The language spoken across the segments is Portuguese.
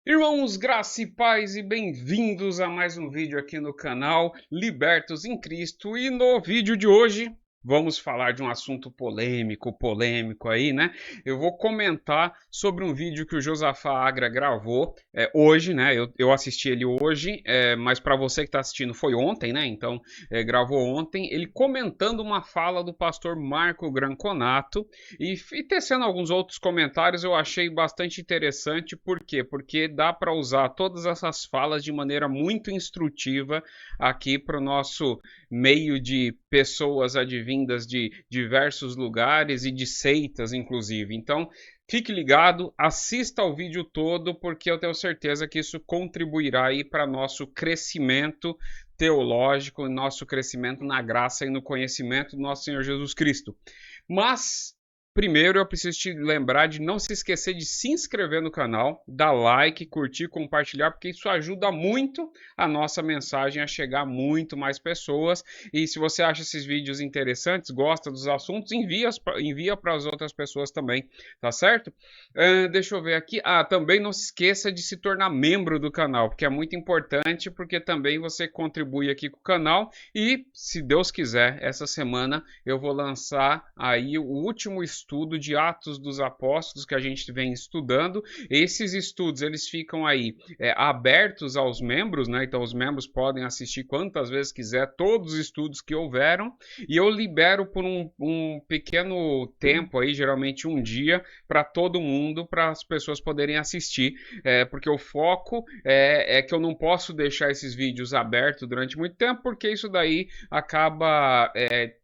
Irmãos, graça e paz e bem-vindos a mais um vídeo aqui no canal Libertos em Cristo. E no vídeo de hoje vamos falar de um assunto polêmico aí, né? Eu vou comentar sobre um vídeo que o Josafá Agra gravou hoje, né? Eu assisti ele hoje, mas para você que está assistindo foi ontem, né? Então, gravou ontem, ele comentando uma fala do pastor Marco Granconato e tecendo alguns outros comentários. Eu achei bastante interessante. Por quê? Porque dá para usar todas essas falas de maneira muito instrutiva aqui para o nosso meio de pessoas advindas de diversos lugares e de seitas, inclusive. Então, fique ligado, assista ao vídeo todo, porque eu tenho certeza que isso contribuirá aí para nosso crescimento teológico, nosso crescimento na graça e no conhecimento do nosso Senhor Jesus Cristo. Mas primeiro eu preciso te lembrar de não se esquecer de se inscrever no canal, dar like, curtir, compartilhar, porque isso ajuda muito a nossa mensagem a chegar a muito mais pessoas. E se você acha esses vídeos interessantes, gosta dos assuntos, envia para as outras pessoas também, tá certo? Deixa eu ver aqui. Também não se esqueça de se tornar membro do canal, porque é muito importante, porque também você contribui aqui com o canal. E, se Deus quiser, essa semana eu vou lançar aí o último estudo de Atos dos Apóstolos que a gente vem estudando. Esses estudos eles ficam aí abertos aos membros, né? Então os membros podem assistir quantas vezes quiser todos os estudos que houveram, e eu libero por um pequeno tempo aí, geralmente um dia, para todo mundo, para as pessoas poderem assistir, porque o foco é que eu não posso deixar esses vídeos abertos durante muito tempo, porque isso daí acaba,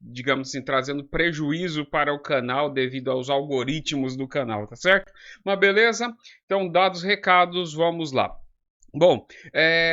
digamos assim, trazendo prejuízo para o canal devido aos algoritmos do canal, tá certo? Mas beleza? Então, dados os recados, vamos lá. Bom,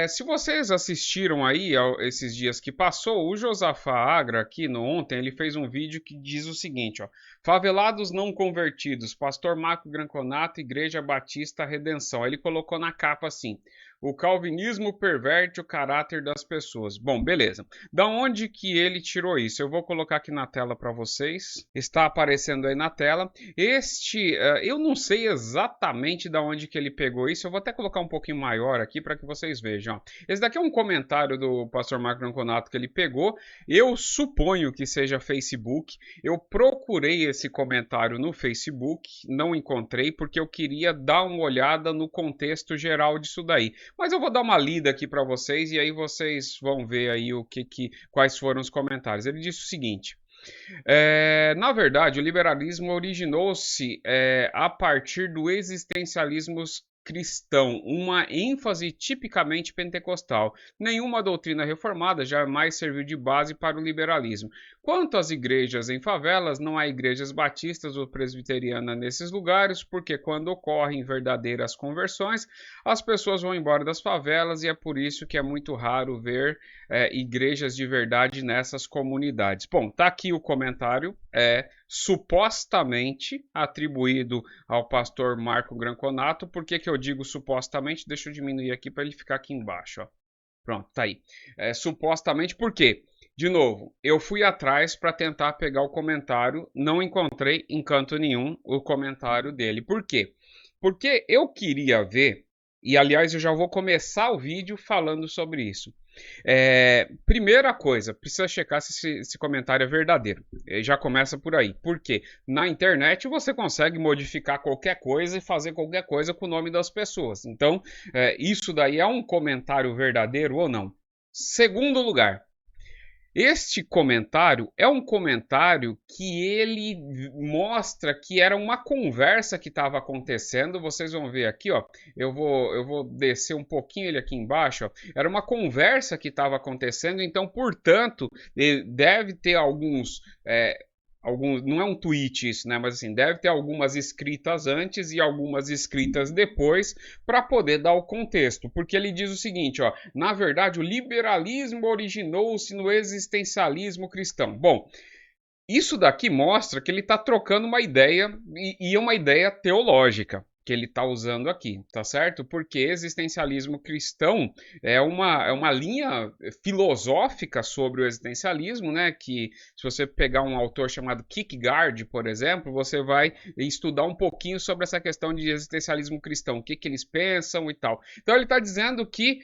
se vocês assistiram aí esses dias que passou, o Josafá Agra aqui ontem, ele fez um vídeo que diz o seguinte, ó: Favelados não convertidos, pastor Marco Granconato, Igreja Batista Redenção. Ele colocou na capa assim: o calvinismo perverte o caráter das pessoas. Bom, beleza. Da onde que ele tirou isso? Eu vou colocar aqui na tela para vocês. Está aparecendo aí na tela. Eu não sei exatamente da onde que ele pegou isso. Eu vou até colocar um pouquinho maior aqui para que vocês vejam. Esse daqui é um comentário do pastor Marco Granconato que ele pegou. Eu suponho que seja Facebook. Eu procurei esse comentário no Facebook, não encontrei, porque eu queria dar uma olhada no contexto geral disso daí. Mas eu vou dar uma lida aqui para vocês e aí vocês vão ver aí quais foram os comentários. Ele disse o seguinte: na verdade, o liberalismo originou-se a partir do existencialismo cristão, uma ênfase tipicamente pentecostal. Nenhuma doutrina reformada jamais serviu de base para o liberalismo. Quanto às igrejas em favelas, não há igrejas batistas ou presbiterianas nesses lugares, porque quando ocorrem verdadeiras conversões, as pessoas vão embora das favelas, e é por isso que é muito raro ver igrejas de verdade nessas comunidades. Bom, tá aqui o comentário, supostamente atribuído ao pastor Marco Granconato. Por que eu digo supostamente? Deixa eu diminuir aqui para ele ficar aqui embaixo, ó. Pronto, tá aí. Supostamente por quê? De novo, eu fui atrás para tentar pegar o comentário, não encontrei em canto nenhum o comentário dele. Por quê? Porque eu queria ver, e aliás eu já vou começar o vídeo falando sobre isso. Primeira coisa, precisa checar se esse comentário é verdadeiro. Já começa por aí. Por quê? Na internet você consegue modificar qualquer coisa e fazer qualquer coisa com o nome das pessoas. Então, isso daí é um comentário verdadeiro ou não? Segundo lugar, este comentário é um comentário que ele mostra que era uma conversa que estava acontecendo. Vocês vão ver aqui, ó. Eu vou descer um pouquinho ele aqui embaixo, ó. Era uma conversa que estava acontecendo, então, portanto, deve ter alguns, não é um tweet isso, né? Mas assim, deve ter algumas escritas antes e algumas escritas depois para poder dar o contexto. Porque ele diz o seguinte, ó: na verdade, o liberalismo originou-se no existencialismo cristão. Bom, isso daqui mostra que ele está trocando uma ideia, e é uma ideia teológica. que ele está usando aqui, tá certo? Porque existencialismo cristão é uma linha filosófica sobre o existencialismo, né? Que se você pegar um autor chamado Kierkegaard, por exemplo, você vai estudar um pouquinho sobre essa questão de existencialismo cristão, o que eles pensam e tal. Então ele está dizendo que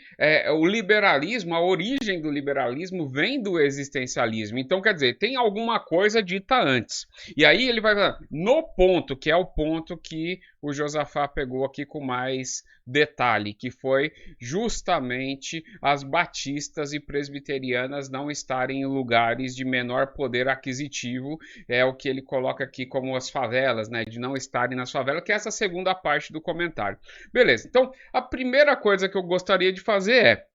o liberalismo, a origem do liberalismo vem do existencialismo. Então quer dizer, tem alguma coisa dita antes. E aí ele vai falar, no ponto, que é o ponto que o Josafá pegou aqui com mais detalhe, que foi justamente as batistas e presbiterianas não estarem em lugares de menor poder aquisitivo, é o que ele coloca aqui como as favelas, né, de não estarem nas favelas, que é essa segunda parte do comentário. Beleza, então a primeira coisa que eu gostaria de fazer é,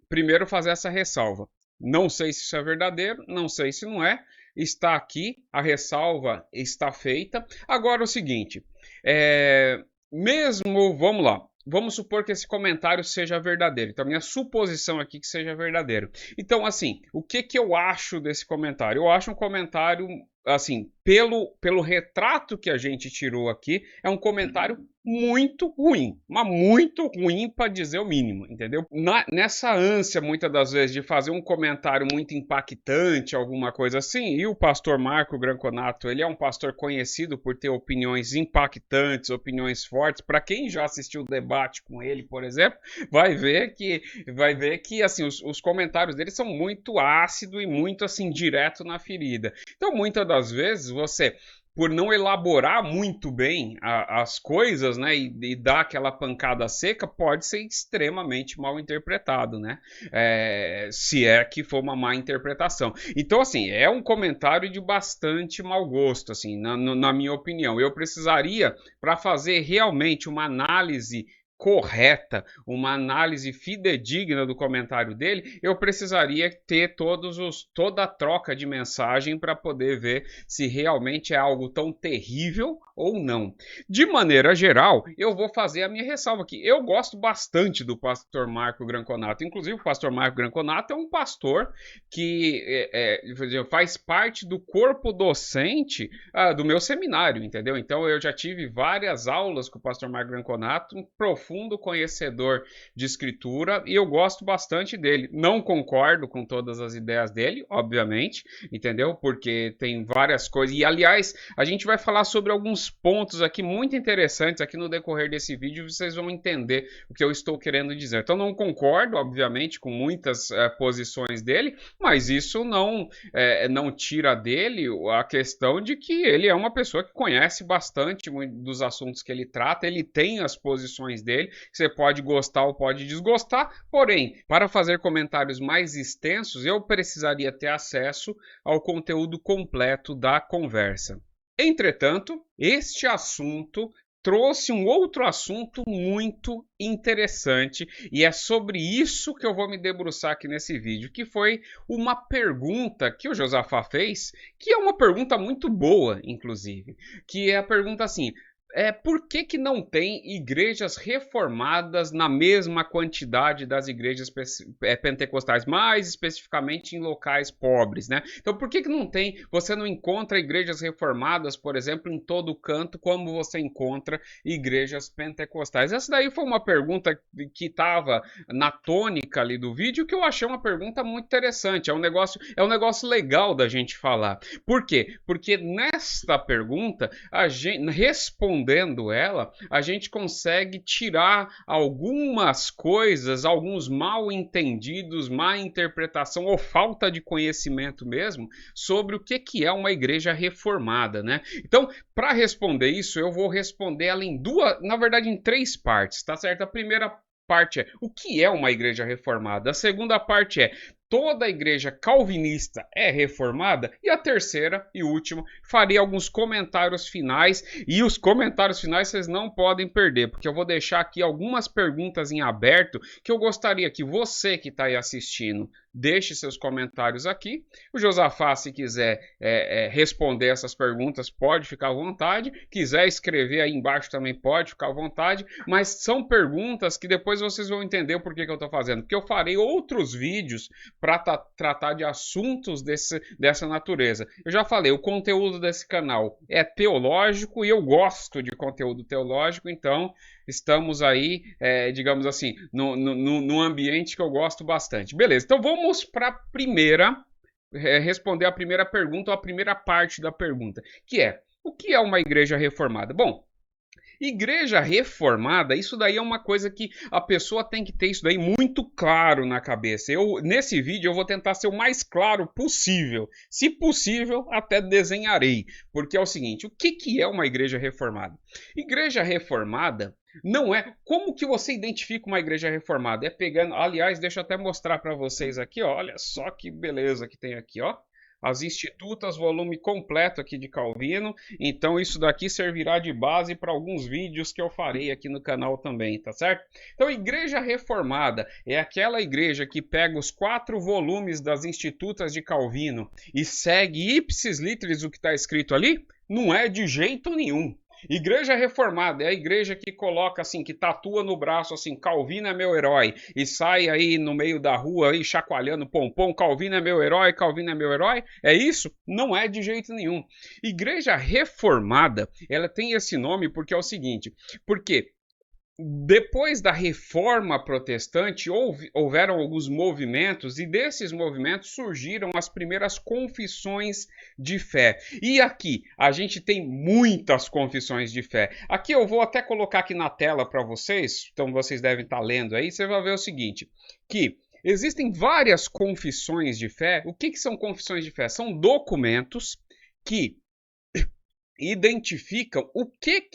primeiro fazer essa ressalva. Não sei se isso é verdadeiro, não sei se não é, está aqui, a ressalva está feita. Agora o seguinte, vamos lá, vamos supor que esse comentário seja verdadeiro. Então, minha suposição aqui que seja verdadeiro. Então, assim, o que eu acho desse comentário? Eu acho um comentário, assim, pelo retrato que a gente tirou aqui, é um comentário muito ruim, mas muito ruim para dizer o mínimo, entendeu? Nessa ânsia, muitas das vezes, de fazer um comentário muito impactante, alguma coisa assim, e o pastor Marco Granconato, ele é um pastor conhecido por ter opiniões impactantes, opiniões fortes. Para quem já assistiu o debate com ele, por exemplo, vai ver que assim, os comentários dele são muito ácidos e muito assim, direto na ferida. Então, muitas das vezes, você, por não elaborar muito bem as coisas, né, e dar aquela pancada seca, pode ser extremamente mal interpretado, né, se é que for uma má interpretação. Então, assim, é um comentário de bastante mau gosto, assim, na minha opinião. Eu precisaria, para fazer realmente uma análise correta, uma análise fidedigna do comentário dele, eu precisaria ter toda a troca de mensagem para poder ver se realmente é algo tão terrível ou não. De maneira geral, eu vou fazer a minha ressalva aqui. Eu gosto bastante do pastor Marco Granconato. Inclusive, o pastor Marco Granconato é um pastor que faz parte do corpo docente do meu seminário, entendeu? Então, eu já tive várias aulas com o pastor Marco Granconato, um profundo conhecedor de escritura, e eu gosto bastante dele. Não concordo com todas as ideias dele, obviamente, entendeu? Porque tem várias coisas. E, aliás, a gente vai falar sobre alguns pontos aqui muito interessantes aqui no decorrer desse vídeo, vocês vão entender o que eu estou querendo dizer. Então, não concordo, obviamente, com muitas posições dele, mas isso não tira dele a questão de que ele é uma pessoa que conhece bastante dos assuntos que ele trata, ele tem as posições dele, você pode gostar ou pode desgostar, porém, para fazer comentários mais extensos, eu precisaria ter acesso ao conteúdo completo da conversa. Entretanto, este assunto trouxe um outro assunto muito interessante, e é sobre isso que eu vou me debruçar aqui nesse vídeo, que foi uma pergunta que o Josafá fez, que é uma pergunta muito boa, inclusive, que é a pergunta assim: por que não tem igrejas reformadas na mesma quantidade das igrejas pentecostais, mais especificamente em locais pobres, né? Então, por que não tem, você não encontra igrejas reformadas, por exemplo, em todo canto, como você encontra igrejas pentecostais? Essa daí foi uma pergunta que estava na tônica ali do vídeo, que eu achei uma pergunta muito interessante, é um negócio legal da gente falar. Por quê? Porque nesta pergunta, a gente respondendo ela, a gente consegue tirar algumas coisas, alguns mal entendidos, má interpretação ou falta de conhecimento mesmo sobre o que é uma igreja reformada, né? Então, para responder isso, eu vou responder ela em três partes, tá certo? A primeira parte é o que é uma igreja reformada, a segunda parte é toda a igreja calvinista é reformada, e a terceira e última, farei alguns comentários finais, e os comentários finais vocês não podem perder, porque eu vou deixar aqui algumas perguntas em aberto que eu gostaria que você que está aí assistindo deixe seus comentários aqui. O Josafá, se quiser responder essas perguntas, pode ficar à vontade. Quiser escrever aí embaixo também pode ficar à vontade. Mas são perguntas que depois vocês vão entender o porquê que eu estou fazendo. Porque eu farei outros vídeos para tratar de assuntos dessa natureza. Eu já falei, o conteúdo desse canal é teológico e eu gosto de conteúdo teológico, então estamos aí, digamos assim, num ambiente que eu gosto bastante. Beleza, então vamos para a primeira, responder a primeira pergunta, ou a primeira parte da pergunta, que é: o que é uma igreja reformada? Bom, igreja reformada, isso daí é uma coisa que a pessoa tem que ter isso daí muito claro na cabeça. Nesse vídeo eu vou tentar ser o mais claro possível. Se possível, até desenharei. Porque é o seguinte, o que é uma igreja reformada? Igreja reformada não é... Como que você identifica uma igreja reformada? É pegando... Aliás, deixa eu até mostrar para vocês aqui, ó. Olha só que beleza que tem aqui, ó. As Institutas, volume completo aqui de Calvino. Então isso daqui servirá de base para alguns vídeos que eu farei aqui no canal também, tá certo? Então, igreja reformada é aquela igreja que pega os 4 volumes das Institutas de Calvino e segue ipsis literis o que está escrito ali? Não é de jeito nenhum. Igreja reformada é a igreja que coloca assim, que tatua no braço assim, Calvino é meu herói, e sai aí no meio da rua aí chacoalhando pompom, Calvino é meu herói, Calvino é meu herói. É isso? Não é de jeito nenhum. Igreja reformada, ela tem esse nome porque é o seguinte, porque depois da reforma protestante, houveram alguns movimentos, e desses movimentos surgiram as primeiras confissões de fé. E aqui, a gente tem muitas confissões de fé. Aqui eu vou até colocar aqui na tela para vocês, então vocês devem estar lendo aí, você vai ver o seguinte, que existem várias confissões de fé. O que são confissões de fé? São documentos que identificam o que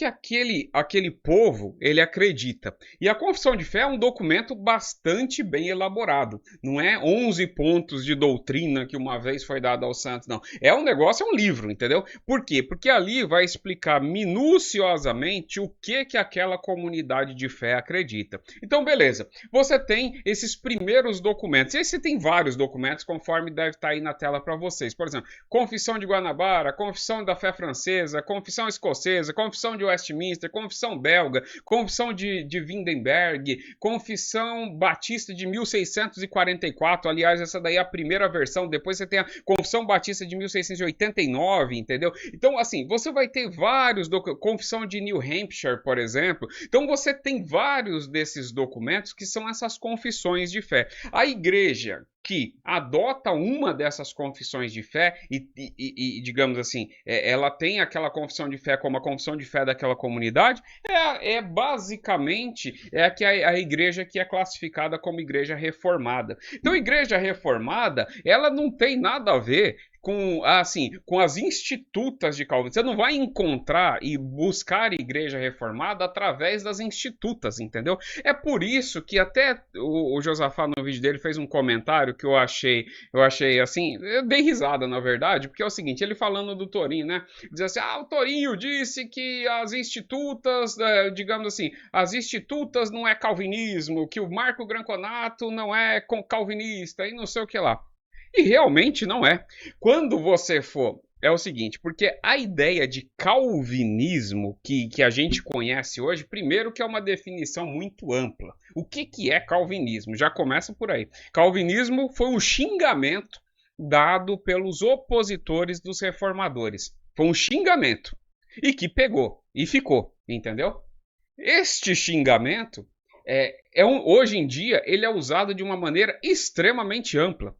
aquele povo ele acredita. E a confissão de fé é um documento bastante bem elaborado. Não é 11 pontos de doutrina que uma vez foi dado aos santos, não. É um negócio, é um livro, entendeu? Por quê? Porque ali vai explicar minuciosamente o que aquela comunidade de fé acredita. Então, beleza. Você tem esses primeiros documentos. E aí você tem vários documentos, conforme deve estar aí na tela para vocês. Por exemplo, Confissão de Guanabara, Confissão da Fé Francesa, Confissão Escocesa, Confissão de Westminster, Confissão Belga, Confissão de Wittenberg, Confissão Batista de 1644, aliás, essa daí é a primeira versão, depois você tem a Confissão Batista de 1689, entendeu? Então, assim, você vai ter vários Confissão de New Hampshire, por exemplo. Então, você tem vários desses documentos que são essas confissões de fé. A igreja que adota uma dessas confissões de fé e digamos assim, ela tem aquela confissão de fé como a confissão de fé daquela comunidade, basicamente a igreja que é classificada como igreja reformada. Então, igreja reformada, ela não tem nada a ver com as institutas de Calvino. Você não vai encontrar e buscar igreja reformada através das institutas, entendeu? É por isso que até o Josafá, no vídeo dele, fez um comentário que eu achei assim, eu dei risada, na verdade, porque é o seguinte, ele falando do Torinho, né? Diz assim, o Torinho disse que as institutas, digamos assim, as institutas não é calvinismo, que o Marco Granconato não é calvinista e não sei o que lá. E realmente não é. Quando você for... É o seguinte, porque a ideia de calvinismo que a gente conhece hoje, primeiro que é uma definição muito ampla. O que é calvinismo? Já começa por aí. Calvinismo foi um xingamento dado pelos opositores dos reformadores. Foi um xingamento. E que pegou. E ficou. Entendeu? Este xingamento, hoje em dia, ele é usado de uma maneira extremamente ampla.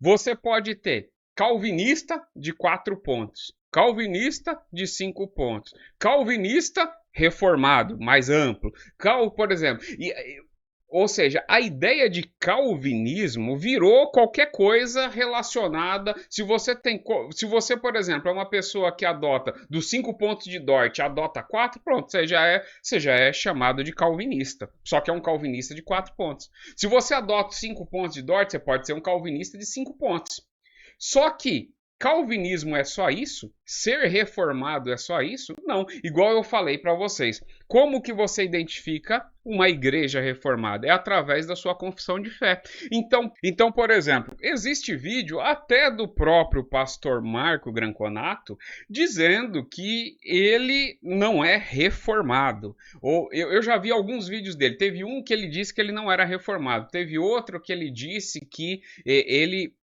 Você pode ter calvinista de 4 pontos, calvinista de 5 pontos, calvinista reformado, mais amplo, por exemplo, ou seja, a ideia de calvinismo virou qualquer coisa relacionada. Se você, por exemplo, é uma pessoa que adota dos 5 pontos de Dort, adota 4, pronto, você já é chamado de calvinista. Só que é um calvinista de 4 pontos. Se você adota 5 pontos de Dort, você pode ser um calvinista de 5 pontos. Só que Calvinismo é só isso? Ser reformado é só isso? Não. Igual eu falei para vocês. Como que você identifica uma igreja reformada? É através da sua confissão de fé. Então, por exemplo, existe vídeo até do próprio pastor Marco Granconato dizendo que ele não é reformado. Ou eu já vi alguns vídeos dele. Teve um que ele disse que ele não era reformado. Teve outro que ele disse que ele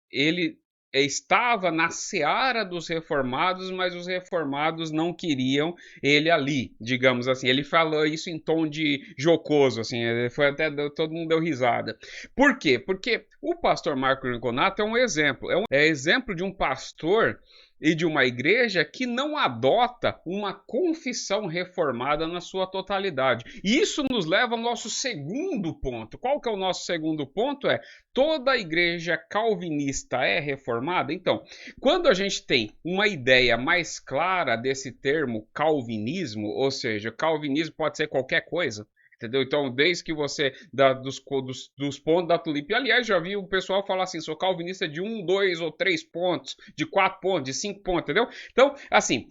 estava na seara dos reformados, mas os reformados não queriam ele ali, digamos assim. Ele falou isso em tom de jocoso, assim, foi até todo mundo deu risada. Por quê? Porque o pastor Marco Granconato é um exemplo, é exemplo de um pastor e de uma igreja que não adota uma confissão reformada na sua totalidade. E isso nos leva ao nosso segundo ponto. Qual que é o nosso segundo ponto? Toda a igreja calvinista é reformada? Então, quando a gente tem uma ideia mais clara desse termo calvinismo, ou seja, calvinismo pode ser qualquer coisa, entendeu? Então, desde que você dos pontos da tulipe, aliás, já vi o pessoal falar assim, sou calvinista de 1, 2 ou 3 pontos, de 4 pontos, de 5 pontos, entendeu? Então, assim,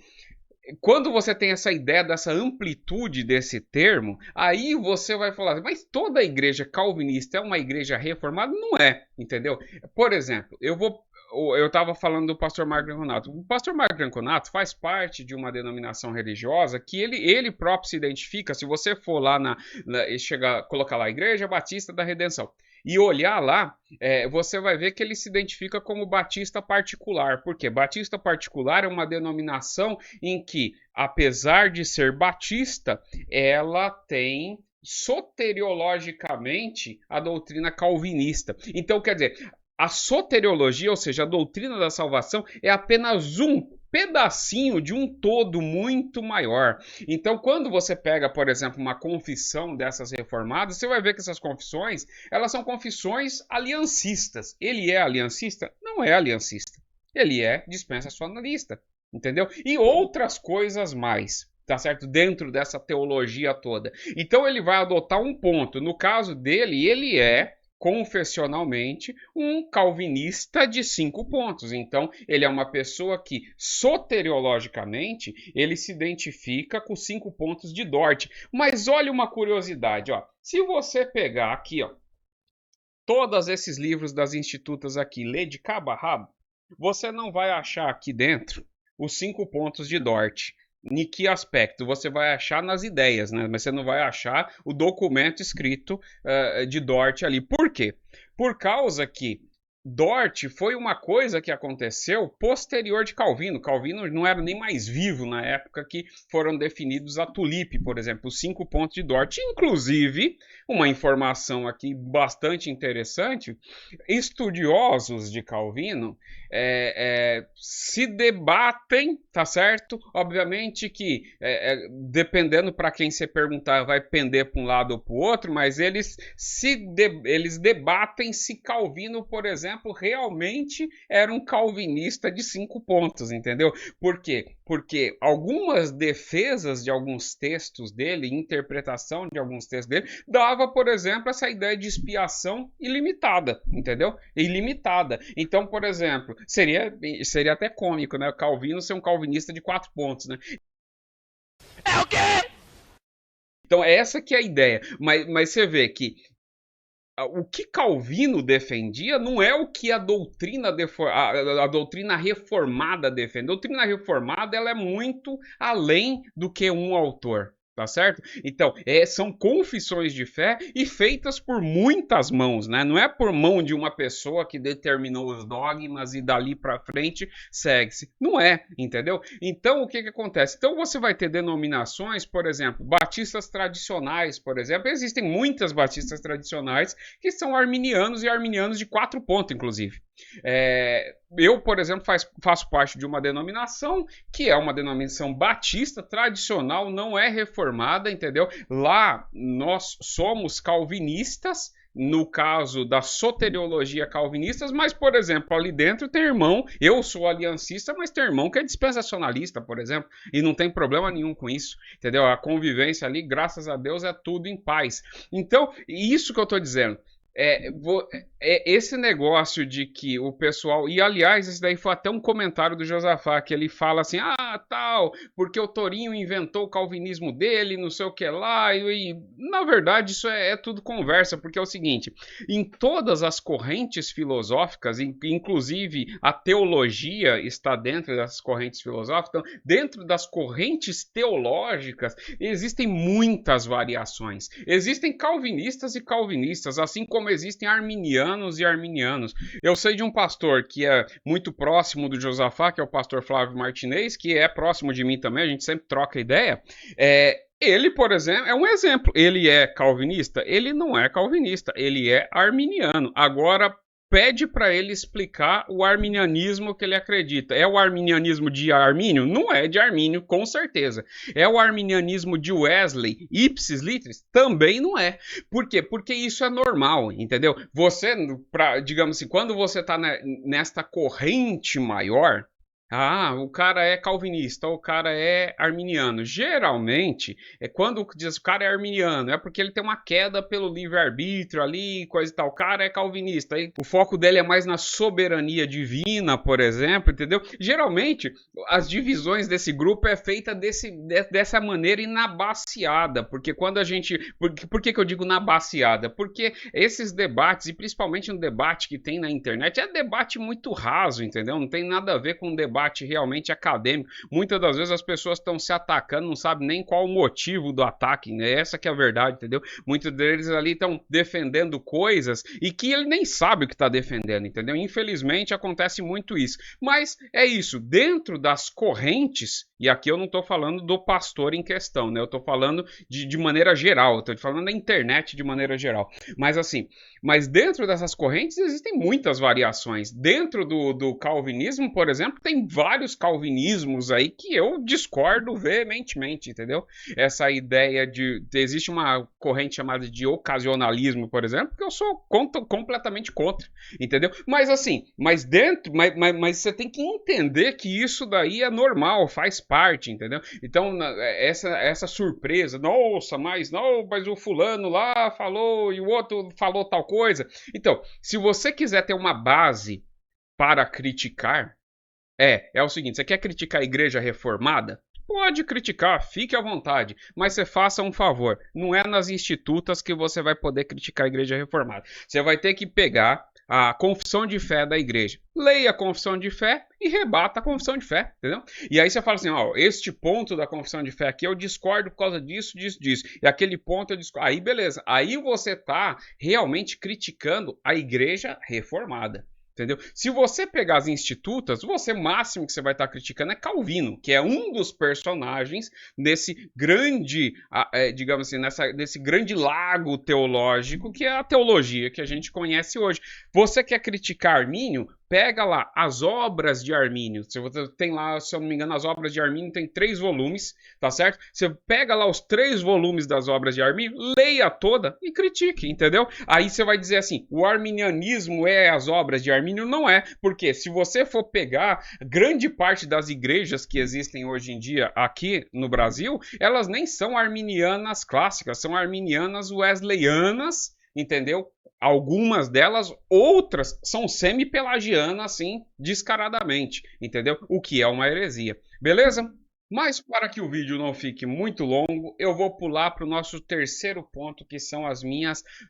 quando você tem essa ideia dessa amplitude desse termo, aí você vai falar, mas toda a igreja calvinista é uma igreja reformada? Não é, entendeu? Por exemplo, eu estava falando do pastor Marco Granconato. O pastor Marco Granconato faz parte de uma denominação religiosa que ele próprio se identifica. Se você for lá colocar lá Igreja Batista da Redenção e olhar lá, você vai ver que ele se identifica como batista particular. Por quê? Batista particular é uma denominação em que, apesar de ser batista, ela tem soteriologicamente a doutrina calvinista. Então, quer dizer, a soteriologia, ou seja, a doutrina da salvação, é apenas um pedacinho de um todo muito maior. Então, quando você pega, por exemplo, uma confissão dessas reformadas, você vai ver que essas confissões, elas são confissões aliancistas. Ele é aliancista? Não é aliancista. Ele é dispensacionalista, entendeu? E outras coisas mais. Tá certo? Dentro dessa teologia toda. Então, ele vai adotar um ponto. No caso dele, ele é confessionalmente um calvinista de 5 pontos. Então, ele é uma pessoa que, soteriologicamente, ele se identifica com 5 pontos de Dort. Mas olha uma curiosidade, ó. Se você pegar aqui, ó, todos esses livros das institutas aqui, ler de cabo a rabo, você não vai achar aqui dentro os 5 pontos de Dort. Em que aspecto? Você vai achar nas ideias, né? Mas você não vai achar o documento escrito de Dort ali. Por quê? Por causa que Dort foi uma coisa que aconteceu posterior de Calvino. Calvino não era nem mais vivo na época que foram definidos a tulipe, por exemplo, os 5 pontos de Dort. Inclusive, uma informação aqui bastante interessante, estudiosos de Calvino se debatem, tá certo? Obviamente que, dependendo para quem você perguntar, vai pender para um lado ou para o outro, mas eles debatem se Calvino, por exemplo, realmente era um calvinista de 5 pontos, entendeu? Por quê? Porque algumas defesas de alguns textos dele, interpretação de alguns textos dele, dava, por exemplo, essa ideia de expiação ilimitada, entendeu? Ilimitada. Então, por exemplo, seria até cômico, né? O Calvino ser um calvinista de 4 pontos, né? É o quê? Então, essa que é a ideia. Mas você vê que o que Calvino defendia não é o que a doutrina reformada defende. A doutrina reformada ela é muito além do que um autor. Tá certo? Então, são confissões de fé e feitas por muitas mãos, né? Não é por mão de uma pessoa que determinou os dogmas e dali para frente segue-se. Não é, entendeu? Então, o que acontece? Então, você vai ter denominações, por exemplo, batistas tradicionais, por exemplo. Existem muitas batistas tradicionais que são arminianos e arminianos de 4 pontos, inclusive. Eu, por exemplo, faço parte de uma denominação que é uma denominação batista tradicional, não é reformada, entendeu? Lá nós somos calvinistas, no caso da soteriologia calvinistas, mas, por exemplo, ali dentro tem irmão, eu sou aliancista, mas tem irmão que é dispensacionalista, por exemplo, e não tem problema nenhum com isso, entendeu? A convivência ali, graças a Deus, é tudo em paz. Então, isso que eu estou dizendo. Esse negócio de que o pessoal. E aliás, esse daí foi até um comentário do Josafá, que ele fala assim: ah, tal, porque o Torinho inventou o calvinismo dele, não sei o que lá. Na verdade, isso é tudo conversa, porque é o seguinte: em todas as correntes filosóficas, inclusive a teologia está dentro dessas correntes filosóficas, então, dentro das correntes teológicas, existem muitas variações. Existem calvinistas e calvinistas, assim como existem arminianos e arminianos. Eu sei de um pastor que é muito próximo do Josafá, que é o pastor Flávio Martinez, que é próximo de mim também, a gente sempre troca ideia. Ele, por exemplo, é um exemplo. Ele é calvinista? Ele não é calvinista, ele é arminiano. Agora, pede para ele explicar o arminianismo que ele acredita. É o arminianismo de Armínio? Não é de Armínio, com certeza. É o arminianismo de Wesley, ipsis litteris? Também não é. Por quê? Porque isso é normal, entendeu? Você, digamos assim, quando você está nesta corrente maior, o cara é calvinista, o cara é arminiano. Geralmente, quando diz o cara é arminiano, é porque ele tem uma queda pelo livre-arbítrio ali, coisa e tal. O cara é calvinista, aí o foco dele é mais na soberania divina, por exemplo, entendeu? Geralmente, as divisões desse grupo é feita dessa maneira inabaciada, porque quando a gente... Por que eu digo inabaciada? Porque esses debates, e principalmente um debate que tem na internet, é debate muito raso, entendeu? Não tem nada a ver com um debate realmente acadêmico. Muitas das vezes as pessoas estão se atacando, não sabem nem qual o motivo do ataque, né? Essa que é a verdade, entendeu? Muitos deles ali estão defendendo coisas e que ele nem sabe o que está defendendo, entendeu? Infelizmente acontece muito isso. Mas é isso, dentro das correntes, e aqui eu não estou falando do pastor em questão, né? Eu estou falando de maneira geral, estou falando da internet de maneira geral. Mas assim, dentro dessas correntes existem muitas variações. Dentro do calvinismo, por exemplo, tem vários calvinismos aí que eu discordo veementemente, entendeu? Essa ideia existe uma corrente chamada de ocasionalismo, por exemplo, que eu sou completamente contra, entendeu? Mas assim, mas você tem que entender que isso daí é normal, faz parte, entendeu? Então, essa surpresa, nossa, mas o fulano lá falou e o outro falou tal coisa. Então, se você quiser ter uma base para criticar, é o seguinte: você quer criticar a igreja reformada? Pode criticar, fique à vontade, mas você faça um favor. Não é nas institutas que você vai poder criticar a igreja reformada. Você vai ter que pegar a confissão de fé da igreja. Leia a confissão de fé e rebata a confissão de fé, entendeu? E aí você fala assim, este ponto da confissão de fé aqui eu discordo por causa disso, disso, disso. E aquele ponto eu discordo. Aí beleza. Aí você está realmente criticando a igreja reformada. Entendeu? Se você pegar as institutas, o máximo que você vai estar criticando é Calvino, que é um dos personagens desse grande, digamos assim, desse grande lago teológico que é a teologia que a gente conhece hoje. Você quer criticar Armínio? Pega lá as obras de Armínio. Se você tem lá, se eu não me engano, as obras de Armínio tem 3 volumes, tá certo? Você pega lá os 3 volumes das obras de Armínio, leia toda e critique, entendeu? Aí você vai dizer assim, o arminianismo é as obras de Armínio? Não é, porque se você for pegar grande parte das igrejas que existem hoje em dia aqui no Brasil, elas nem são arminianas clássicas, são arminianas wesleyanas, entendeu? Algumas delas, outras são semi-pelagianas, assim, descaradamente, entendeu? O que é uma heresia, beleza? Mas para que o vídeo não fique muito longo, eu vou pular para o nosso terceiro ponto, que são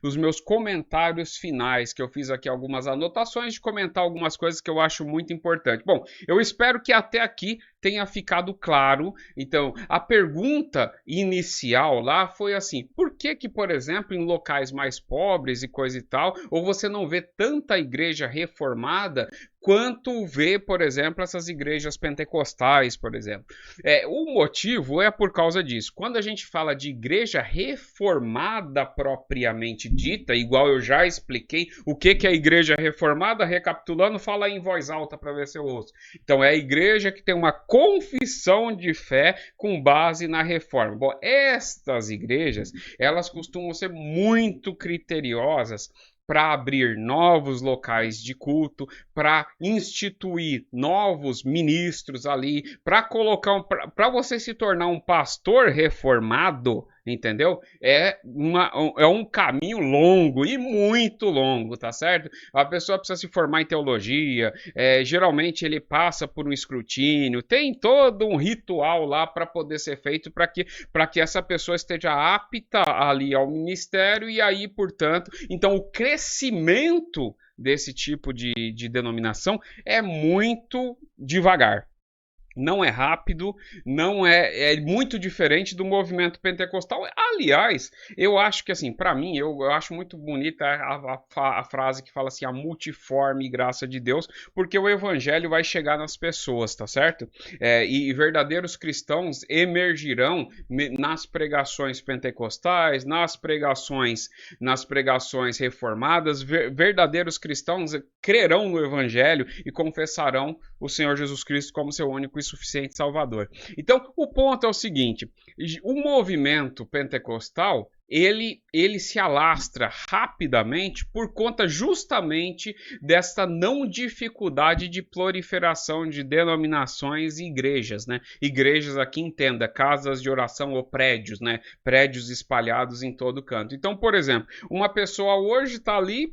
os meus comentários finais, que eu fiz aqui algumas anotações de comentar algumas coisas que eu acho muito importante. Bom, eu espero que até aqui tenha ficado claro. Então, a pergunta inicial lá foi assim: por que, por exemplo, em locais mais pobres e coisa e tal, ou você não vê tanta igreja reformada quanto vê, por exemplo, essas igrejas pentecostais, por exemplo? O motivo é por causa disso. Quando a gente fala de igreja reformada propriamente dita, igual eu já expliquei o que é a igreja reformada, recapitulando, fala em voz alta para ver se eu ouço. Então, é a igreja que tem uma confissão de fé com base na reforma. Bom, estas igrejas, elas costumam ser muito criteriosas para abrir novos locais de culto, para instituir novos ministros ali, para colocar para você se tornar um pastor reformado, entendeu? É um caminho longo e muito longo, tá certo? A pessoa precisa se formar em teologia, geralmente ele passa por um escrutínio, tem todo um ritual lá para poder ser feito para que essa pessoa esteja apta ali ao ministério e aí, portanto, então o crescimento desse tipo de denominação é muito devagar. Não é rápido, não é muito diferente do movimento pentecostal. Aliás, eu acho que assim, para mim, eu acho muito bonita a frase que fala assim, a multiforme graça de Deus, porque o evangelho vai chegar nas pessoas, tá certo? E verdadeiros cristãos emergirão nas pregações pentecostais, nas pregações reformadas. Verdadeiros cristãos crerão no evangelho e confessarão o Senhor Jesus Cristo como seu único e suficiente Salvador. Então, o ponto é o seguinte: o movimento pentecostal ele se alastra rapidamente por conta justamente desta não dificuldade de proliferação de denominações e igrejas, né? Igrejas aqui, entenda, casas de oração ou prédios, né? Prédios espalhados em todo canto. Então, por exemplo, uma pessoa hoje está ali,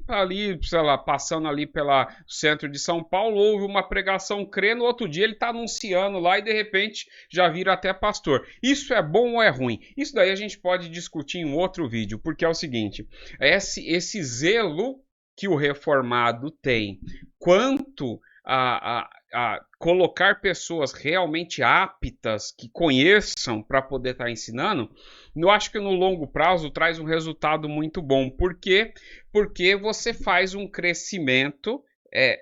sei lá, passando ali pelo centro de São Paulo, ouve uma pregação crê, no outro dia ele está anunciando lá e de repente já vira até pastor. Isso é bom ou é ruim? Isso daí a gente pode discutir em outro vídeo, porque é o seguinte, esse zelo que o reformado tem quanto a colocar pessoas realmente aptas, que conheçam para poder estar ensinando, eu acho que no longo prazo traz um resultado muito bom. Por quê? Porque você faz um crescimento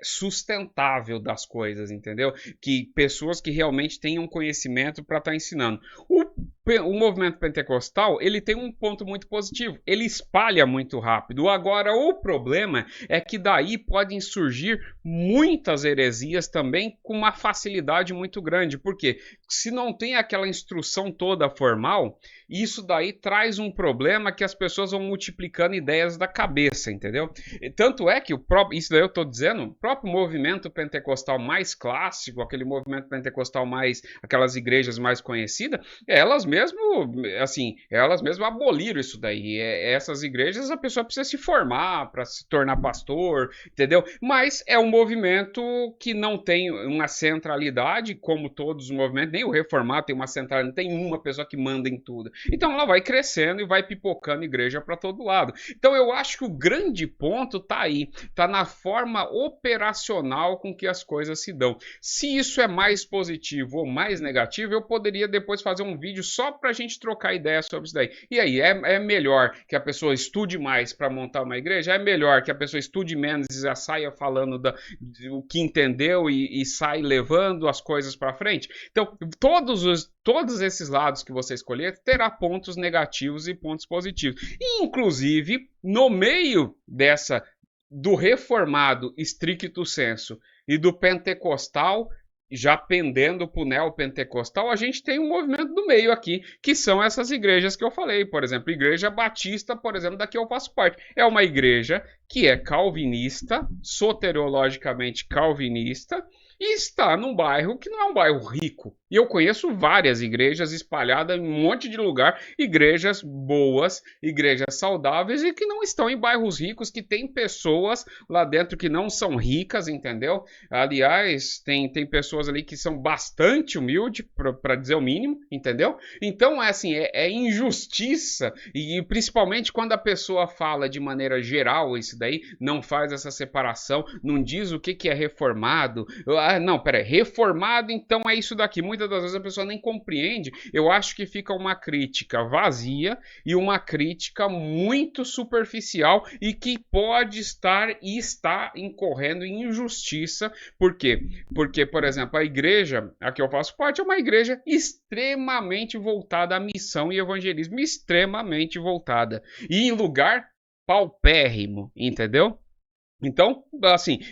sustentável das coisas, entendeu? Que pessoas que realmente tenham conhecimento para estar ensinando. O movimento pentecostal, ele tem um ponto muito positivo, ele espalha muito rápido. Agora, o problema é que daí podem surgir muitas heresias também com uma facilidade muito grande, porque se não tem aquela instrução toda formal, isso daí traz um problema que as pessoas vão multiplicando ideias da cabeça, entendeu? Tanto é que isso daí eu estou dizendo, o próprio movimento pentecostal mais clássico, aquele movimento pentecostal mais, aquelas igrejas mais conhecidas, elas mesmo aboliram isso daí. Essas igrejas a pessoa precisa se formar para se tornar pastor, entendeu? Mas é um movimento que não tem uma centralidade, como todos os movimentos, nem o reformado tem uma centralidade, não tem uma pessoa que manda em tudo. Então ela vai crescendo e vai pipocando igreja para todo lado. Então eu acho que o grande ponto está aí, está na forma operacional com que as coisas se dão. Se isso é mais positivo ou mais negativo, eu poderia depois fazer um vídeo só para a gente trocar ideia sobre isso daí. E aí, é melhor que a pessoa estude mais para montar uma igreja? É melhor que a pessoa estude menos e já saia falando do que entendeu e sai levando as coisas para frente? Então, todos esses lados que você escolher terá pontos negativos e pontos positivos. E, inclusive, no meio do reformado stricto sensu e do pentecostal, já pendendo para o neopentecostal, a gente tem um movimento do meio aqui, que são essas igrejas que eu falei, por exemplo, Igreja Batista, por exemplo, da que eu faço parte. É uma igreja que é calvinista, soteriologicamente calvinista, e está num bairro que não é um bairro rico. E eu conheço várias igrejas espalhadas em um monte de lugar, igrejas boas, igrejas saudáveis e que não estão em bairros ricos, que tem pessoas lá dentro que não são ricas, entendeu? Aliás, tem pessoas ali que são bastante humildes, para dizer o mínimo, entendeu? Então, é injustiça, e principalmente quando a pessoa fala de maneira geral isso daí, não faz essa separação, não diz o que é reformado. Reformado, então é isso daqui. Muitas das vezes a pessoa nem compreende. Eu acho que fica uma crítica vazia e uma crítica muito superficial e que pode estar e está incorrendo em injustiça. Por quê? Porque, por exemplo, a igreja a que eu faço parte é uma igreja extremamente voltada à missão e evangelismo, extremamente voltada. E em lugar paupérrimo, entendeu? Então,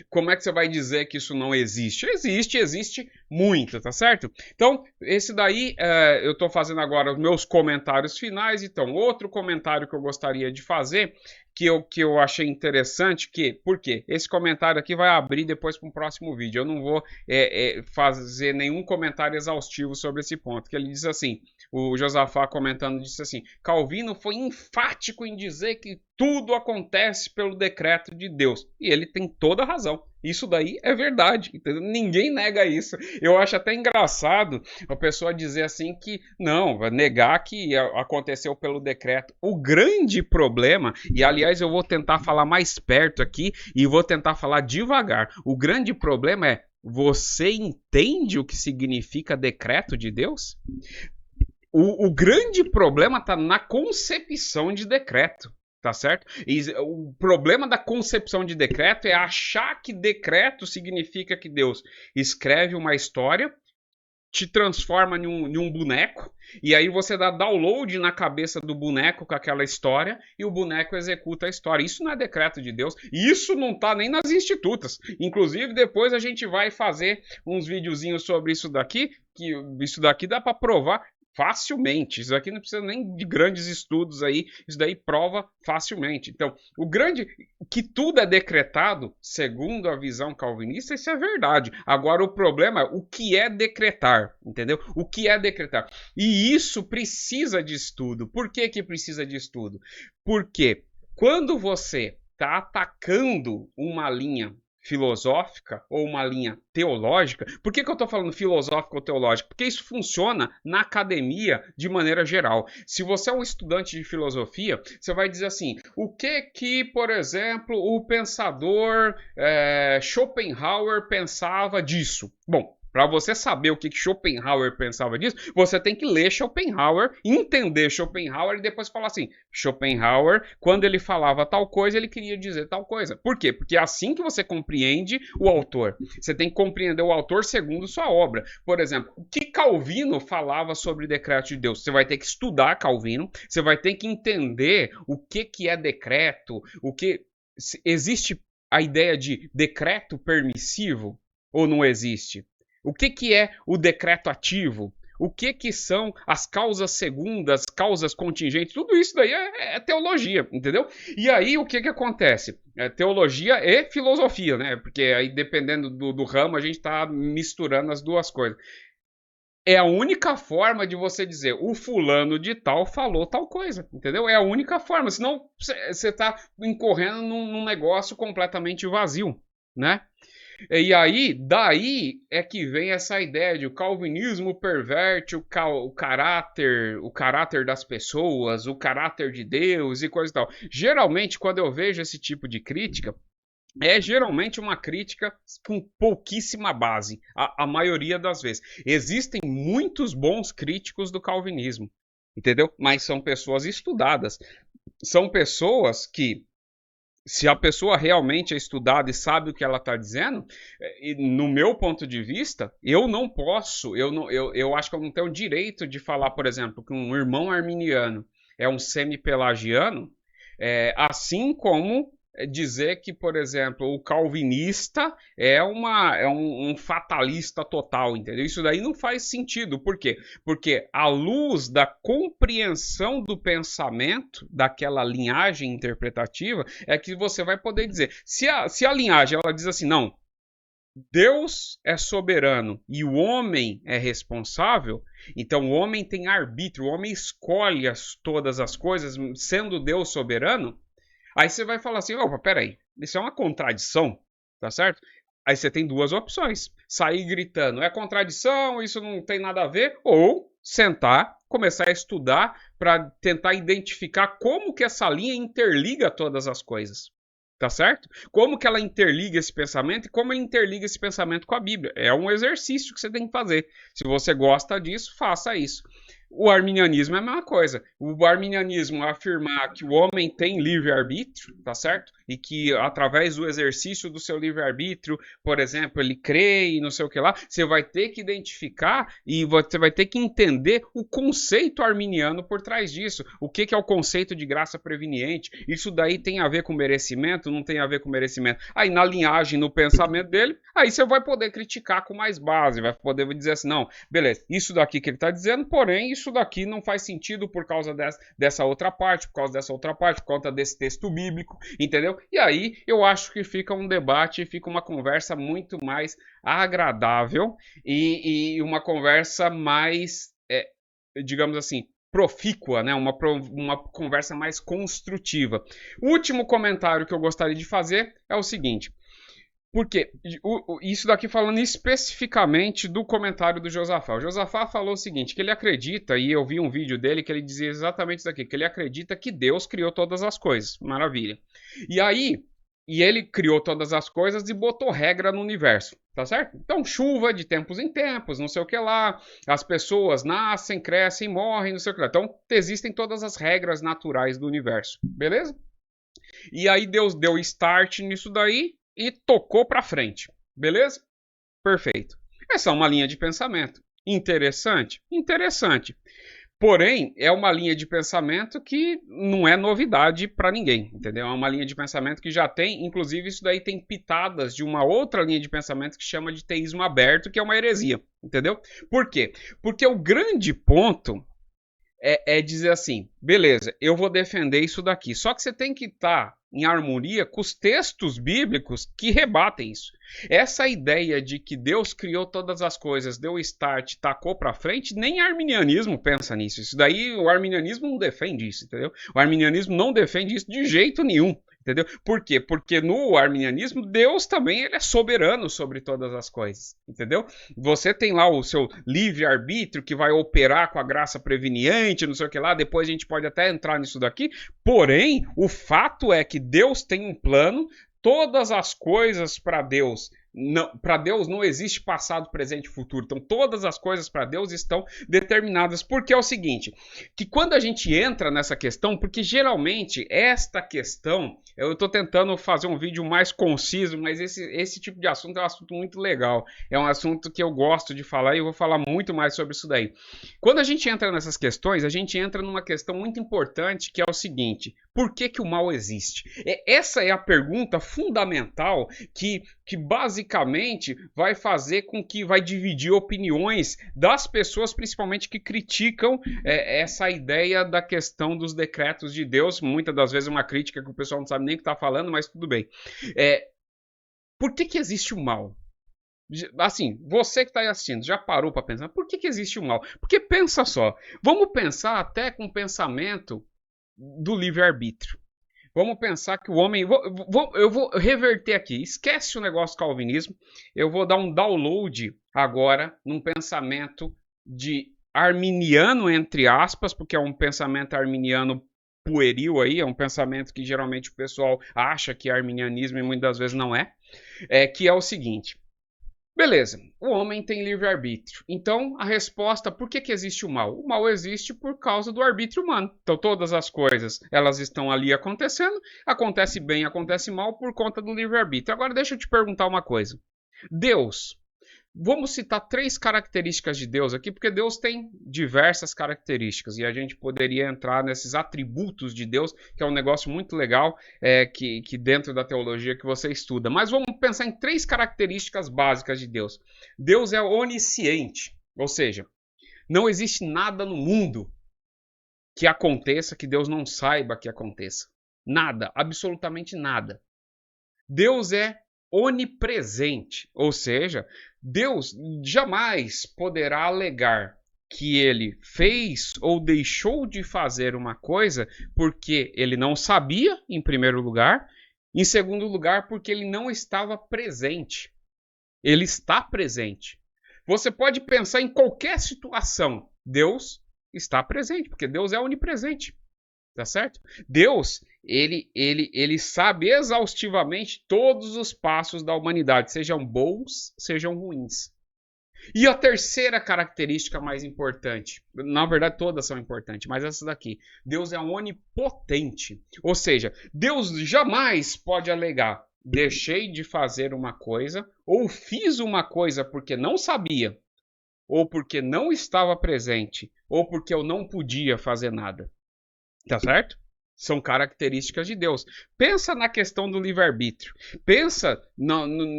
como é que você vai dizer que isso não existe? Existe muito, tá certo? Então, esse daí, eu tô fazendo agora os meus comentários finais. Então, outro comentário que eu gostaria de fazer, que eu achei interessante, por quê? Esse comentário aqui vai abrir depois para um próximo vídeo. Eu não vou fazer nenhum comentário exaustivo sobre esse ponto, que ele diz assim, o Josafá comentando, disse assim, Calvino foi enfático em dizer que tudo acontece pelo decreto de Deus. E ele tem toda a razão. Isso daí é verdade, entendeu? Ninguém nega isso. Eu acho até engraçado a pessoa dizer assim que não, vai negar que aconteceu pelo decreto. O grande problema, e aliás eu vou tentar falar mais perto aqui e vou tentar falar devagar. O grande problema é, você entende o que significa decreto de Deus? O grande problema está na concepção de decreto. Tá certo? E o problema da concepção de decreto é achar que decreto significa que Deus escreve uma história, te transforma em um boneco, e aí você dá download na cabeça do boneco com aquela história, e o boneco executa a história. Isso não é decreto de Deus, isso não tá nem nas institutas. Inclusive, depois a gente vai fazer uns videozinhos sobre isso daqui, que isso daqui dá para provar facilmente. Isso aqui não precisa nem de grandes estudos aí, isso daí prova facilmente. Então, o grande, que tudo é decretado, segundo a visão calvinista, isso é verdade. Agora, o problema é o que é decretar, entendeu? O que é decretar. E isso precisa de estudo. Por que que precisa de estudo? Porque quando você está atacando uma linha filosófica ou uma linha teológica. Por que eu estou falando filosófica ou teológica? Porque isso funciona na academia de maneira geral. Se você é um estudante de filosofia, você vai dizer assim, o que, por exemplo, o pensador Schopenhauer pensava disso? Bom, para você saber o que Schopenhauer pensava disso, você tem que ler Schopenhauer, entender Schopenhauer e depois falar assim, Schopenhauer, quando ele falava tal coisa, ele queria dizer tal coisa. Por quê? Porque é assim que você compreende o autor. Você tem que compreender o autor segundo sua obra. Por exemplo, o que Calvino falava sobre decreto de Deus? Você vai ter que estudar Calvino, você vai ter que entender o que é decreto, existe a ideia de decreto permissivo ou não existe? O que é o decreto ativo? O que são as causas segundas, causas contingentes? Tudo isso daí é teologia, entendeu? E aí o que acontece? É teologia e filosofia, né? Porque aí dependendo do ramo a gente está misturando as duas coisas. É a única forma de você dizer o fulano de tal falou tal coisa, entendeu? É a única forma, senão você está incorrendo num negócio completamente vazio, né? E aí, daí é que vem essa ideia de o calvinismo perverte o caráter das pessoas, o caráter de Deus e coisa e tal. Geralmente, quando eu vejo esse tipo de crítica, é geralmente uma crítica com pouquíssima base, a maioria das vezes. Existem muitos bons críticos do calvinismo, entendeu? Mas são pessoas estudadas. São pessoas que, se a pessoa realmente é estudada e sabe o que ela está dizendo, no meu ponto de vista, eu não posso, eu acho que eu não tenho o direito de falar, por exemplo, que um irmão arminiano é um semi-pelagiano, assim como dizer que, por exemplo, o calvinista é um fatalista total, entendeu? Isso daí não faz sentido. Por quê? Porque à luz da compreensão do pensamento daquela linhagem interpretativa é que você vai poder dizer. Se a linhagem ela diz assim, não, Deus é soberano e o homem é responsável, então o homem tem arbítrio, o homem escolhe todas as coisas, sendo Deus soberano. Aí você vai falar assim, opa, peraí, isso é uma contradição, tá certo? Aí você tem duas opções, sair gritando, é contradição, isso não tem nada a ver, ou sentar, começar a estudar para tentar identificar como que essa linha interliga todas as coisas, tá certo? Como que ela interliga esse pensamento e como ele interliga esse pensamento com a Bíblia. É um exercício que você tem que fazer. Se você gosta disso, faça isso. O arminianismo é a mesma coisa. O arminianismo afirmar que o homem tem livre-arbítrio, tá certo? E que através do exercício do seu livre-arbítrio, por exemplo, ele crê e não sei o que lá, você vai ter que identificar e você vai ter que entender o conceito arminiano por trás disso. O que é o conceito de graça preveniente? Isso daí tem a ver com merecimento? Não tem a ver com merecimento? Aí na linhagem, no pensamento dele, aí você vai poder criticar com mais base, vai poder dizer assim, não, beleza, isso daqui que ele está dizendo, porém, isso daqui não faz sentido por causa dessa outra parte, por causa dessa outra parte, por conta desse texto bíblico, entendeu? E aí eu acho que fica um debate, fica uma conversa muito mais agradável e uma conversa mais, digamos assim, profícua, né? Uma conversa mais construtiva. O último comentário que eu gostaria de fazer é o seguinte. Porque isso daqui falando especificamente do comentário do Josafá. O Josafá falou o seguinte, que ele acredita, e eu vi um vídeo dele que ele dizia exatamente isso aqui, que ele acredita que Deus criou todas as coisas. Maravilha. E ele criou todas as coisas e botou regra no universo, tá certo? Então, chuva de tempos em tempos, não sei o que lá, as pessoas nascem, crescem, morrem, não sei o que lá. Então, existem todas as regras naturais do universo, beleza? E aí Deus deu start nisso daí e tocou para frente, beleza? Perfeito. Essa é uma linha de pensamento. Interessante? Interessante. Porém, é uma linha de pensamento que não é novidade para ninguém, entendeu? É uma linha de pensamento que já tem, inclusive isso daí tem pitadas de uma outra linha de pensamento que chama de teísmo aberto, que é uma heresia, entendeu? Por quê? Porque o grande ponto é dizer assim, beleza, eu vou defender isso daqui. Só que você tem que estar em harmonia com os textos bíblicos que rebatem isso. Essa ideia de que Deus criou todas as coisas, deu start, tacou para frente, nem arminianismo pensa nisso. Isso daí, o arminianismo não defende isso, entendeu? O arminianismo não defende isso de jeito nenhum. Entendeu? Por quê? Porque no arminianismo, Deus também ele é soberano sobre todas as coisas. Entendeu? Você tem lá o seu livre-arbítrio que vai operar com a graça preveniente, não sei o que lá, depois a gente pode até entrar nisso daqui. Porém, o fato é que Deus tem um plano, todas as coisas para Deus não existe passado, presente e futuro. Então todas as coisas para Deus estão determinadas. Porque é o seguinte, que quando a gente entra nessa questão, porque geralmente esta questão, eu estou tentando fazer um vídeo mais conciso, mas esse tipo de assunto é um assunto muito legal. É um assunto que eu gosto de falar e eu vou falar muito mais sobre isso daí. Quando a gente entra nessas questões, a gente entra numa questão muito importante, que é o seguinte, por que que o mal existe? Essa é a pergunta fundamental que basicamente vai fazer com que vai dividir opiniões das pessoas, principalmente que criticam essa ideia da questão dos decretos de Deus. Muitas das vezes é uma crítica que o pessoal não sabe nem o que está falando, mas tudo bem. Por que que existe o mal? Assim, você que está aí assistindo, já parou para pensar, por que que existe o mal? Porque pensa só, vamos pensar até com o pensamento do livre-arbítrio. Vamos pensar que o homem... Eu vou reverter aqui. Esquece o negócio do calvinismo. Eu vou dar um download agora num pensamento de arminiano, entre aspas, porque é um pensamento arminiano pueril aí, é um pensamento que geralmente o pessoal acha que é arminianismo e muitas vezes não é. Que é o seguinte... Beleza, o homem tem livre-arbítrio. Então, a resposta, por que que existe o mal? O mal existe por causa do arbítrio humano. Então, todas as coisas, elas estão ali acontecendo, acontece bem, acontece mal por conta do livre-arbítrio. Agora, deixa eu te perguntar uma coisa. Deus, vamos citar 3 características de Deus aqui, porque Deus tem diversas características e a gente poderia entrar nesses atributos de Deus, que é um negócio muito legal que dentro da teologia que você estuda. Mas vamos pensar em 3 características básicas de Deus. Deus é onisciente, ou seja, não existe nada no mundo que aconteça que Deus não saiba que aconteça. Nada, absolutamente nada. Deus é onipresente, ou seja, Deus jamais poderá alegar que ele fez ou deixou de fazer uma coisa porque ele não sabia, em primeiro lugar, em segundo lugar, porque ele não estava presente. Ele está presente. Você pode pensar em qualquer situação, Deus está presente, porque Deus é onipresente. Tá certo? Deus, ele sabe exaustivamente todos os passos da humanidade, sejam bons, sejam ruins. E a terceira característica mais importante, na verdade todas são importantes, mas essa daqui, Deus é onipotente. Ou seja, Deus jamais pode alegar, deixei de fazer uma coisa, ou fiz uma coisa porque não sabia, ou porque não estava presente, ou porque eu não podia fazer nada. Tá certo? São características de Deus. Pensa na questão do livre-arbítrio. Pensa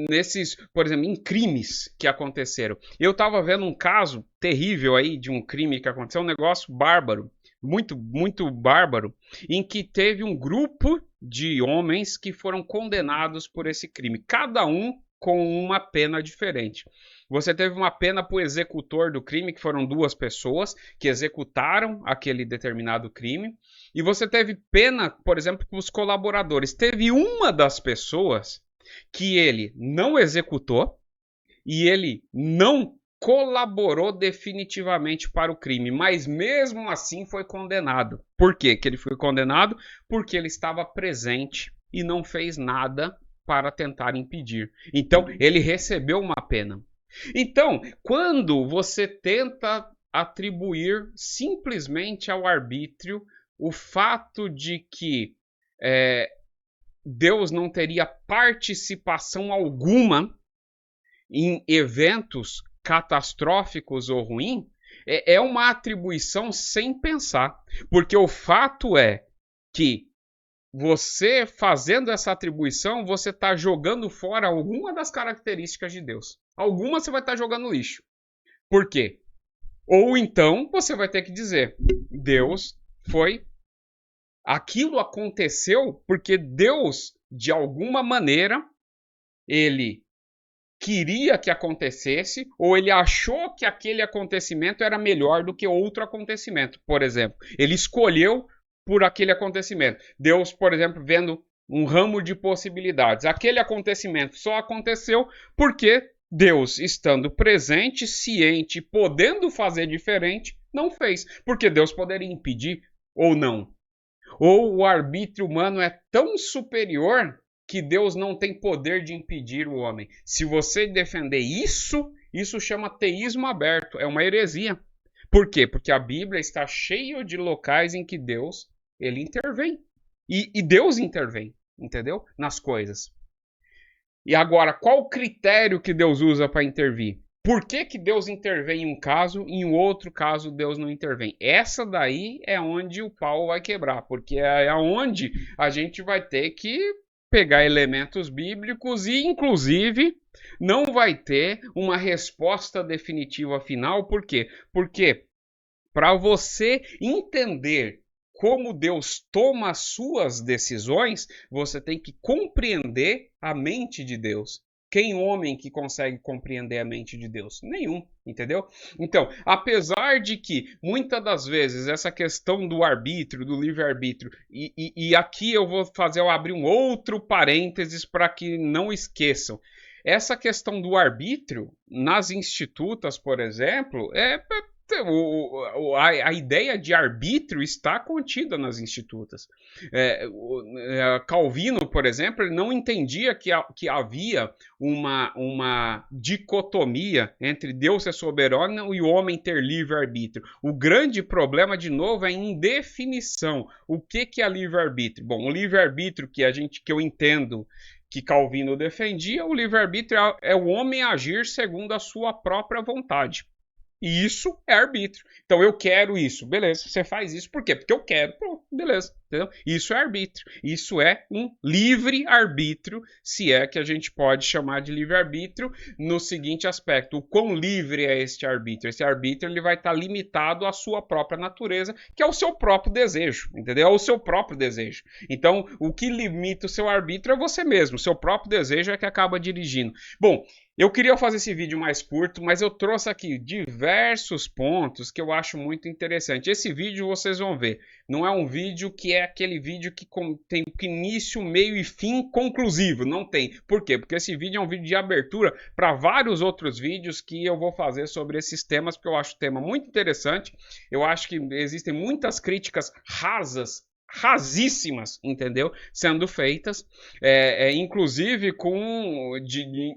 nesses, por exemplo, em crimes que aconteceram. Eu estava vendo um caso terrível aí de um crime que aconteceu, um negócio bárbaro, muito, muito bárbaro, em que teve um grupo de homens que foram condenados por esse crime, cada um com uma pena diferente. Você teve uma pena para o executor do crime, que foram 2 pessoas que executaram aquele determinado crime. E você teve pena, por exemplo, para os colaboradores. Teve uma das pessoas que ele não executou e ele não colaborou definitivamente para o crime, mas mesmo assim foi condenado. Por quê que ele foi condenado? Porque ele estava presente e não fez nada para tentar impedir. Então, ele recebeu uma pena. Então, quando você tenta atribuir simplesmente ao arbítrio o fato de que Deus não teria participação alguma em eventos catastróficos ou ruins, é uma atribuição sem pensar. Porque o fato é que você fazendo essa atribuição, você está jogando fora alguma das características de Deus. Alguma você vai estar jogando no lixo. Por quê? Ou então você vai ter que dizer, Deus foi... Aquilo aconteceu porque Deus, de alguma maneira, ele queria que acontecesse, ou ele achou que aquele acontecimento era melhor do que outro acontecimento, por exemplo. Ele escolheu por aquele acontecimento. Deus, por exemplo, vendo um ramo de possibilidades. Aquele acontecimento só aconteceu porque Deus, estando presente, ciente, podendo fazer diferente, não fez. Porque Deus poderia impedir ou não. Ou o arbítrio humano é tão superior que Deus não tem poder de impedir o homem. Se você defender isso, isso chama teísmo aberto, é uma heresia. Por quê? Porque a Bíblia está cheia de locais em que Deus, ele intervém. E Deus intervém, entendeu? Nas coisas. E agora, qual o critério que Deus usa para intervir? Por que Deus intervém em um caso e em outro caso Deus não intervém? Essa daí é onde o pau vai quebrar, porque é onde a gente vai ter que pegar elementos bíblicos e, inclusive, não vai ter uma resposta definitiva final. Por quê? Porque para você entender como Deus toma as suas decisões, você tem que compreender a mente de Deus. Quem homem que consegue compreender a mente de Deus? Nenhum, entendeu? Então, apesar de que muitas das vezes essa questão do arbítrio, do livre-arbítrio, e aqui eu vou abrir um outro parênteses para que não esqueçam. Essa questão do arbítrio, nas institutas, por exemplo, a ideia de arbítrio está contida nas institutas. Calvino, por exemplo, ele não entendia que havia uma dicotomia entre Deus ser soberano e o homem ter livre-arbítrio. O grande problema, de novo, é a indefinição. O que é livre-arbítrio? Bom, o livre-arbítrio que eu entendo que Calvino defendia, o livre-arbítrio é o homem agir segundo a sua própria vontade. E isso é arbítrio. Então eu quero isso. Beleza, você faz isso. Por quê? Porque eu quero. Pronto, beleza. Entendeu? Isso é arbítrio. Isso é um livre-arbítrio, se é que a gente pode chamar de livre-arbítrio, no seguinte aspecto. O quão livre é este arbítrio? Esse arbítrio ele vai estar limitado à sua própria natureza, que é o seu próprio desejo. Entendeu? É o seu próprio desejo. Então, o que limita o seu arbítrio é você mesmo. O seu próprio desejo é que acaba dirigindo. Bom, eu queria fazer esse vídeo mais curto, mas eu trouxe aqui diversos pontos que eu acho muito interessante. Esse vídeo vocês vão ver, não é um vídeo que é aquele vídeo que tem início, meio e fim conclusivo, não tem. Por quê? Porque esse vídeo é um vídeo de abertura para vários outros vídeos que eu vou fazer sobre esses temas, porque eu acho o tema muito interessante. Eu acho que existem muitas críticas rasíssimas, entendeu? Sendo feitas, inclusive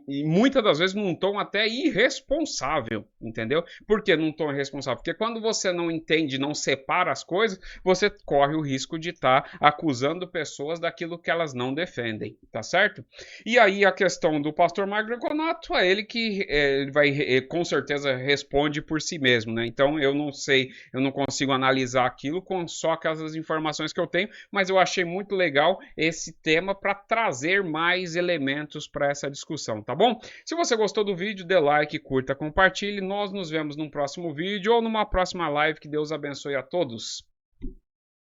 e muitas das vezes num tom até irresponsável, entendeu? Por que num tom irresponsável? Porque quando você não entende, não separa as coisas, você corre o risco de estar acusando pessoas daquilo que elas não defendem, tá certo? E aí a questão do pastor Magno Conato é ele que com certeza responde por si mesmo, né? Então eu não sei, eu não consigo analisar aquilo com só aquelas informações que eu tenho, mas eu achei muito legal esse tema para trazer mais elementos para essa discussão, tá bom? Se você gostou do vídeo, dê like, curta, compartilhe. Nós nos vemos num próximo vídeo ou numa próxima live. Que Deus abençoe a todos.